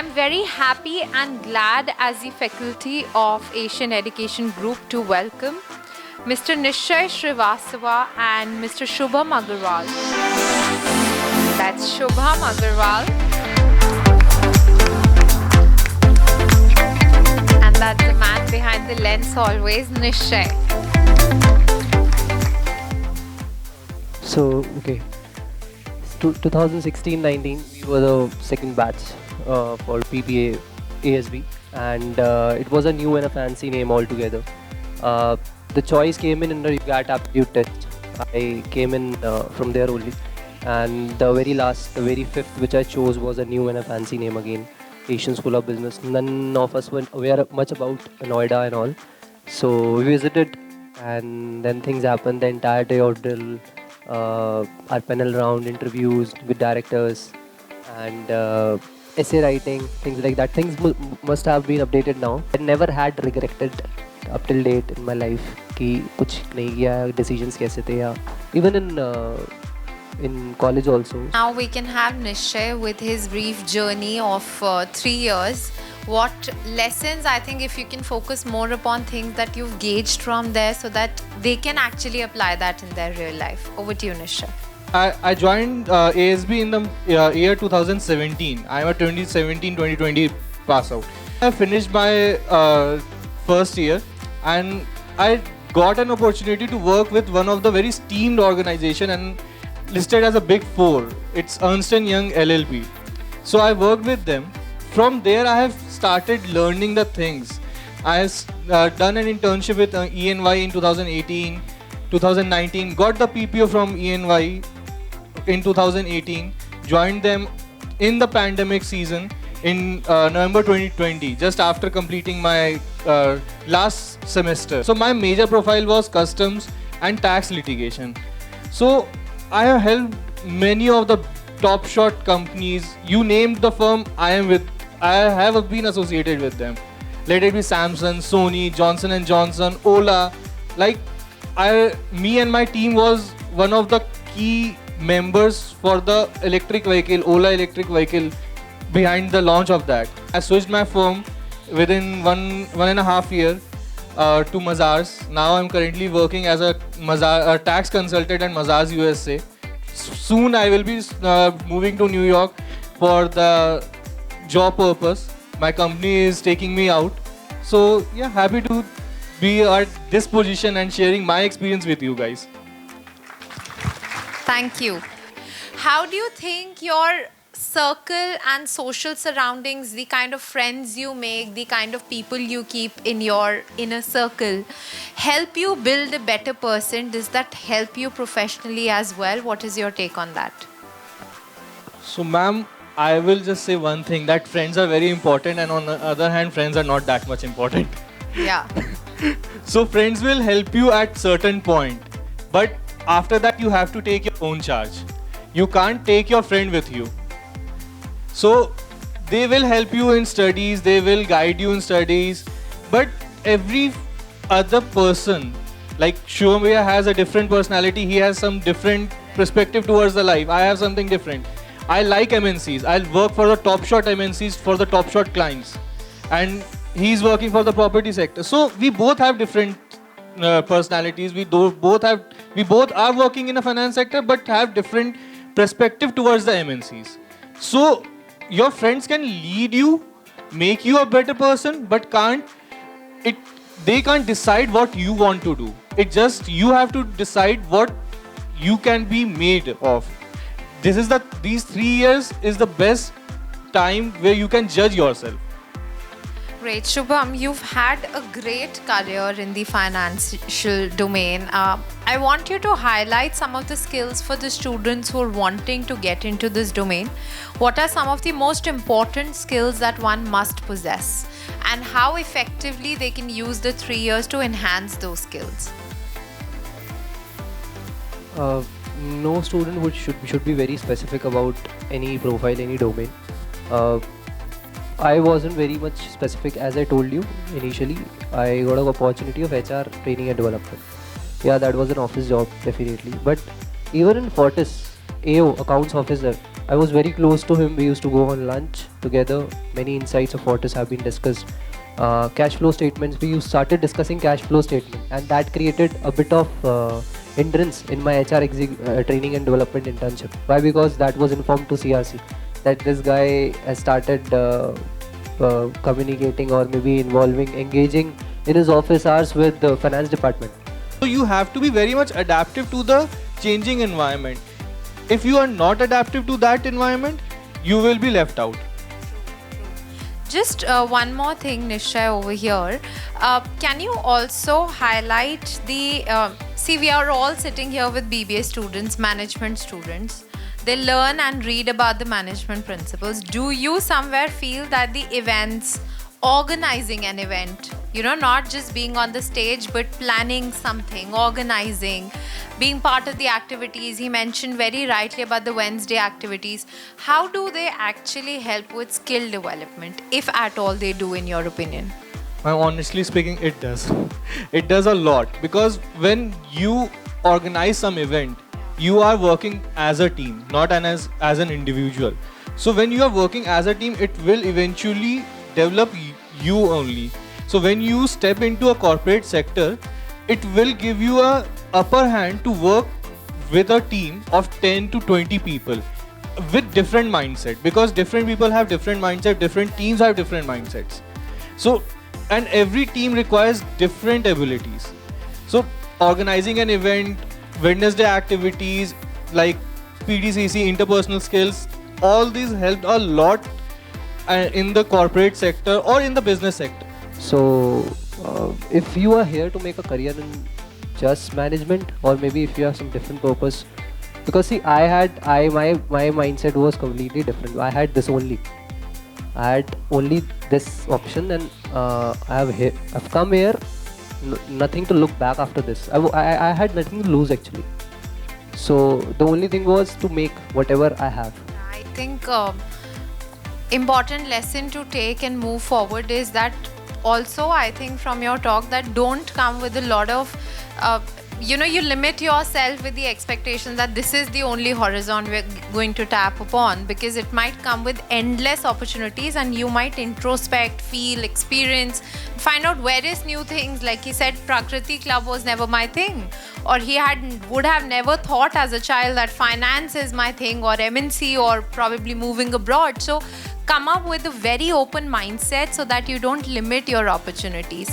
I'm very happy and glad as the faculty of Asian Education Group to welcome Mr. Nishchay Srivastava and Mr. Shubham Agarwal. That's Shubham Agarwal. And that's the man behind the lens always, Nishchay. So, okay. 2016-19, we were the second batch for PPA ASB, and it was a new and a fancy name altogether. The choice came in the GAT aptitude test. I came in from there only, and the very fifth which I chose was a new and a fancy name again, Asian School of Business. None of us were aware much about Noida and all, so we visited, and then things happened. The entire day of drill, our panel round, interviews with directors, and essay writing, things like that. Things must have been updated now. I never had regretted up till date in my life कि कुछ नहीं किया, decisions कैसे थे, या even in college also. Now we can have Nishchay with his brief journey of 3 years. What lessons, I think, if you can focus more upon things that you've gauged from there so that they can actually apply that in their real life. Over to you, Nishchay. I joined ASB in the year 2017. I'm a 2017-2020 pass out. I finished my first year and I got an opportunity to work with one of the very esteemed organization and listed as a Big Four. It's Ernst & Young LLP. So I worked with them. From there, I have started learning the things. I have done an internship with ENY in 2018, 2019, got the PPO from ENY in 2018, joined them in the pandemic season in November 2020, just after completing my last semester. So my major profile was customs and tax litigation. So I have helped many of the top shot companies. You named the firm I have been associated with them. Let it be Samsung, Sony, Johnson & Johnson, Ola. Like me and my team was one of the key members for the electric vehicle, Ola electric vehicle, behind the launch of that. I switched my firm within one and a half year to Mazars. Now I'm currently working as a tax consultant at Mazars USA. Soon I will be moving to New York for the job purpose. My company is taking me out. So yeah, happy to be at this position and sharing my experience with you guys. Thank you. How do you think your circle and social surroundings, the kind of friends you make, the kind of people you keep in your inner circle, help you build a better person? Does that help you professionally as well? What is your take on that? So ma'am, I will just say one thing, that friends are very important, and on the other hand, friends are not that much important. Yeah. So friends will help you at certain point, but after that you have to take your own charge. You can't take your friend with you. So they will help you in studies, they will guide you in studies, but every other person, like Shubham has a different personality, he has some different perspective towards the life. I have something different. I like MNCs. I'll work for the top shot MNCs for the top shot clients, and he's working for the property sector. So we both have different personalities. We both are working in a finance sector, but have different perspective towards the MNCs. So your friends can lead you, make you a better person, but they can't decide what you want to do. It just you have to decide what you can be made of. These 3 years is the best time where you can judge yourself. Great. Shubham, you've had a great career in the financial domain. I want you to highlight some of the skills for the students who are wanting to get into this domain. What are some of the most important skills that one must possess, and how effectively they can use the 3 years to enhance those skills? No student should be very specific about any profile, any domain. I wasn't very much specific, as I told you initially. I got an opportunity of HR training and development. Yeah, that was an office job, definitely. But even in Fortis, AO, accounts officer. I was very close to him. We used to go on lunch together. Many insights of what have been discussed. Cash flow statements. We started discussing cash flow statement, and that created a bit of hindrance in my HR training and development internship. Why? Because that was informed to CRC that this guy has started communicating or maybe engaging in his office hours with the finance department. So you have to be very much adaptive to the changing environment. If you are not adaptive to that environment, you will be left out. Just one more thing, Nishchay, over here. Can you also highlight the... see, we are all sitting here with BBA students, management students. They learn and read about the management principles. Do you somewhere feel that the events, organizing an event, not just being on the stage, but planning something, organizing, being part of the activities, he mentioned very rightly about the Wednesday activities, how do they actually help with skill development, if at all they do, in your opinion? Honestly speaking, it does. It does a lot, because when you organize some event, you are working as a team, not as an individual. So when you are working as a team, it will eventually develop you only. So when you step into a corporate sector, it will give you a upper hand to work with a team of 10 to 20 people with different mindset, because different people have different mindset, different teams have different mindsets. So, and every team requires different abilities. So organizing an event, Wednesday activities like PDCC, interpersonal skills, all these helped a lot in the corporate sector or in the business sector. So if you are here to make a career in just management, or maybe if you have some different purpose, because see, my mindset was completely different. I had this only. I had only this option, and I've come here, nothing to look back after this. I had nothing to lose actually. So the only thing was to make whatever I have. I think important lesson to take and move forward is that also, I think from your talk, that don't come with a lot of you limit yourself with the expectation that this is the only horizon we're going to tap upon, because it might come with endless opportunities and you might introspect, feel, experience, find out various new things. Like he said, Prakriti Club was never my thing, or he would have never thought as a child that finance is my thing, or MNC, or probably moving abroad. So come up with a very open mindset so that you don't limit your opportunities.